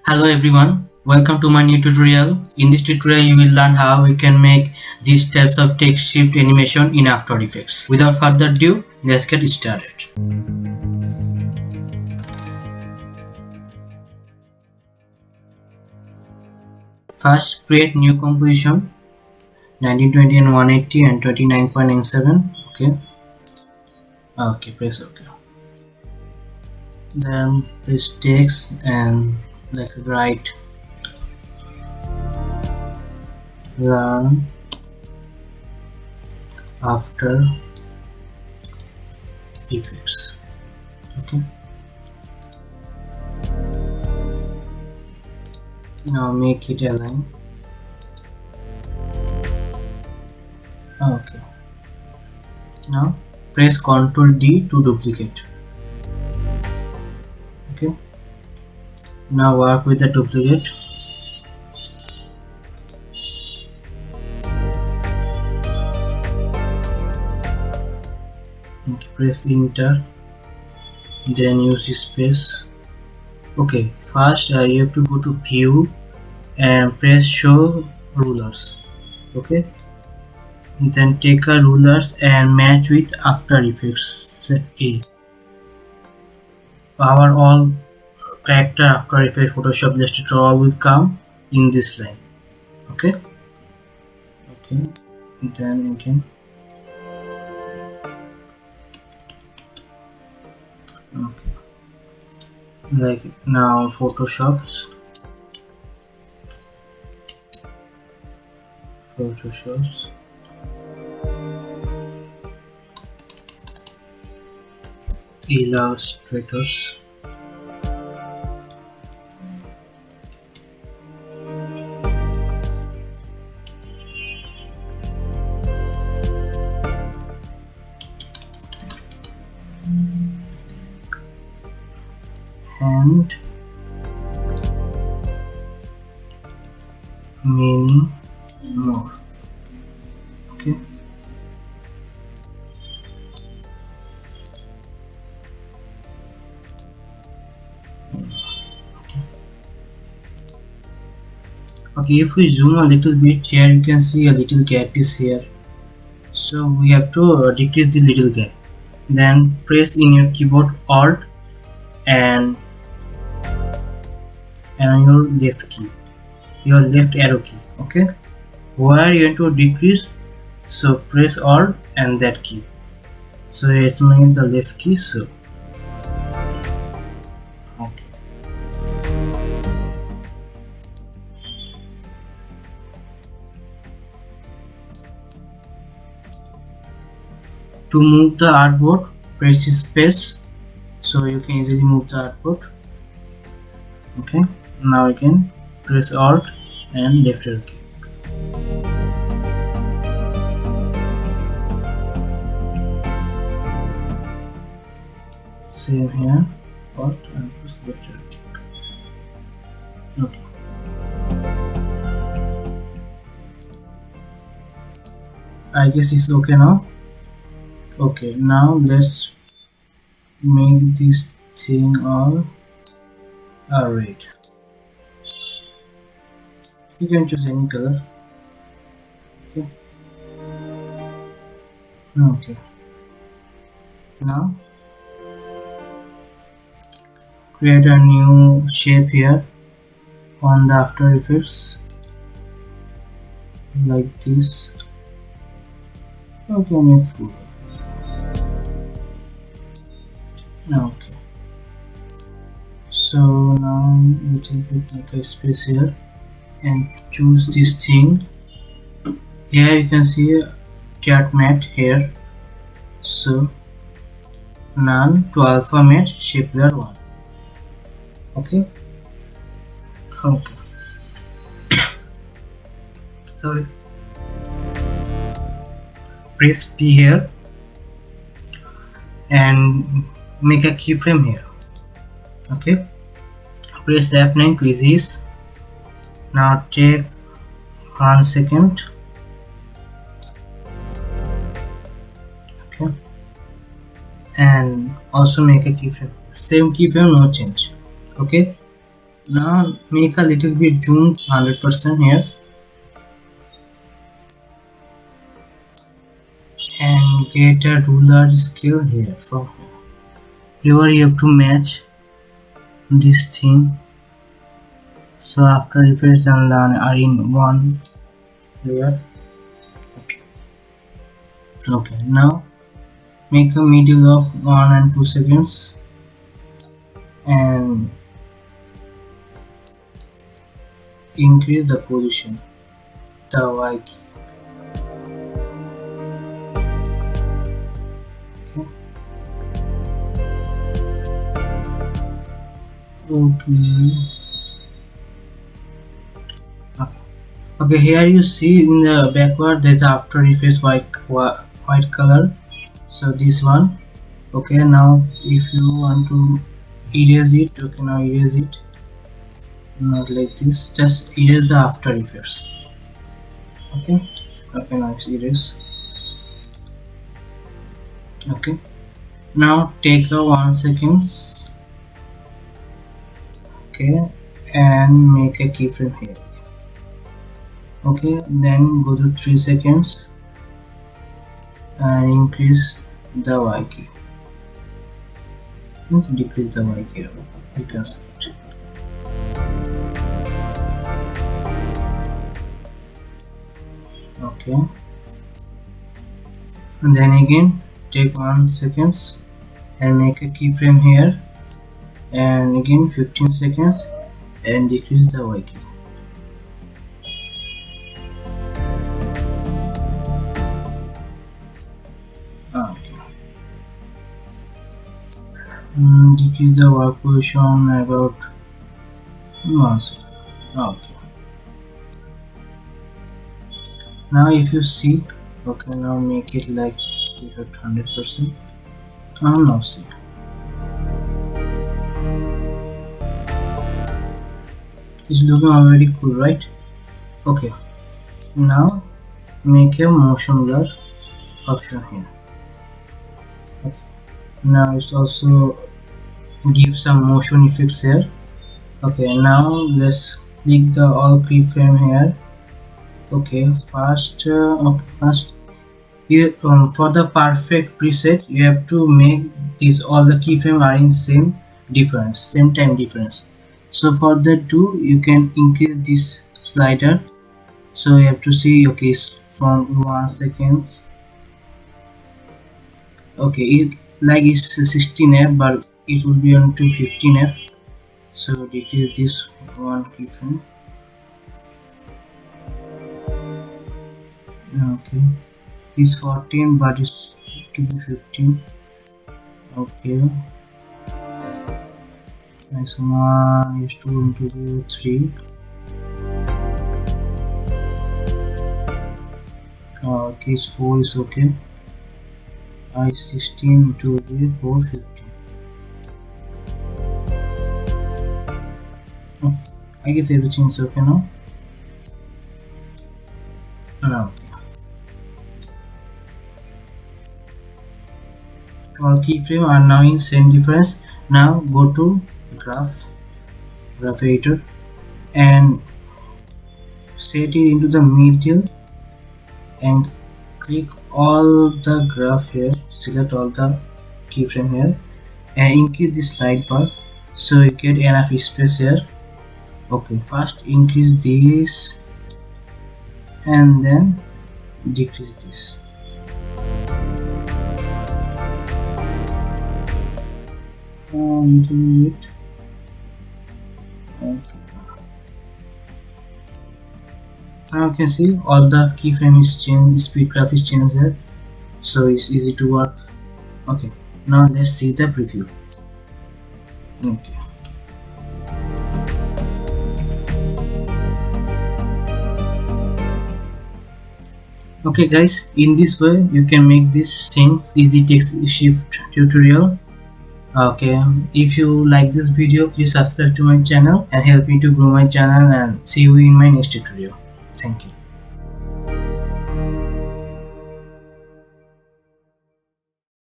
Hello everyone, welcome to my new tutorial. In this tutorial you will learn how we can make these types of text shift animation in After Effects. Without further ado, let's get started. First create new composition 1920 and 180 and 29.97. Okay, press OK. Then press text and write learn After Effects. Okay. Now make it align. Okay. Now press Ctrl D to duplicate. Okay. Now work with the duplicate. Okay, press enter. Then use space. Okay, first you have to go to view and press show rulers. Okay, then take a rulers and match with After Effects A. Our all character After Effects, Photoshop, Illustrator all will come in this line. Okay, then again. Okay, like now Photoshops. Illustrators. And many more. Okay. Okay, if we zoom a little bit here, you can see a little gap is here. So we have to decrease the little gap. Then press in your keyboard Alt and your left key, your left arrow key. Okay, where you want to decrease, so press Alt and that key. So it's making the left key. So okay. To move the artboard, press space, so you can easily move the artboard. Okay, now again press Alt and left arrow key. Same here, Alt and press left arrow key. Okay. I guess it's okay now. Okay, now let's make this thing all red. You can choose any color. Okay. Now create a new shape here on the After Effects like this. Okay, make full of it. Okay. So now little bit make a space here and choose this thing. Here you can see cat matte here. So none to alpha matte shape layer 1. Okay. Sorry. Press P here and make a keyframe here. Okay. Press F9 to ease. Now take 1 second. Okay. And also make a keyframe. Same keyframe, no change. Okay. Now make a little bit zoom 100% here and get a ruler scale here from here. Here you have to match this thing. So after effects and then are in one layer. Okay, now make a middle of 1 and 2 seconds and increase the position, the Y key. Okay. Okay, here you see in the backward there's After Effects white color. So this one. Okay, now if you want to erase it, okay, now erase it. Not like this. Just erase the After Effects. Okay. Okay, now it's erase. Okay. Now take a 1 second. Okay, and make a keyframe here. Okay, then go to 3 seconds and increase the Y key. Let's decrease the Y key. You can see it. Okay, and then again take 1 seconds and make a keyframe here, and again 15 seconds and decrease the Y key. Okay. Decrease the work position about 1 second. Okay. Now if you see, okay, now make it like 100%. Now see. It's looking already cool, right? Okay. Now make a motion blur option here. Okay. Now it's also give some motion effects here. Okay, now let's click the all keyframe here. Okay, first you for the perfect preset you have to make these all the keyframe are in same time difference. So for that too you can increase this slider. So you have to see, okay, it's from 1 second. Okay, it like it's 16F but it will be on to 15F. So decrease this one keyframe. Okay, it's 14 but it's to be 15. Okay, next one is 2 to be 3. Case 4 is okay. I16 to be 450. Oh, I guess everything is okay now. Okay. All keyframe are now in same difference. Now go to graph editor and set it into the middle and click all the graph here, select all the keyframe here and increase the sidebar so you get enough space here. Okay, first increase this and then decrease this. Little bit. Okay. Now you can see all the keyframe is changed, speed graph is changed here, so it's easy to work. Okay, now let's see the preview. Okay. Okay guys, in this way you can make these things easy text shift tutorial. Okay, if you like this video, please subscribe to my channel and help me to grow my channel, and see you in my next tutorial. Thank you.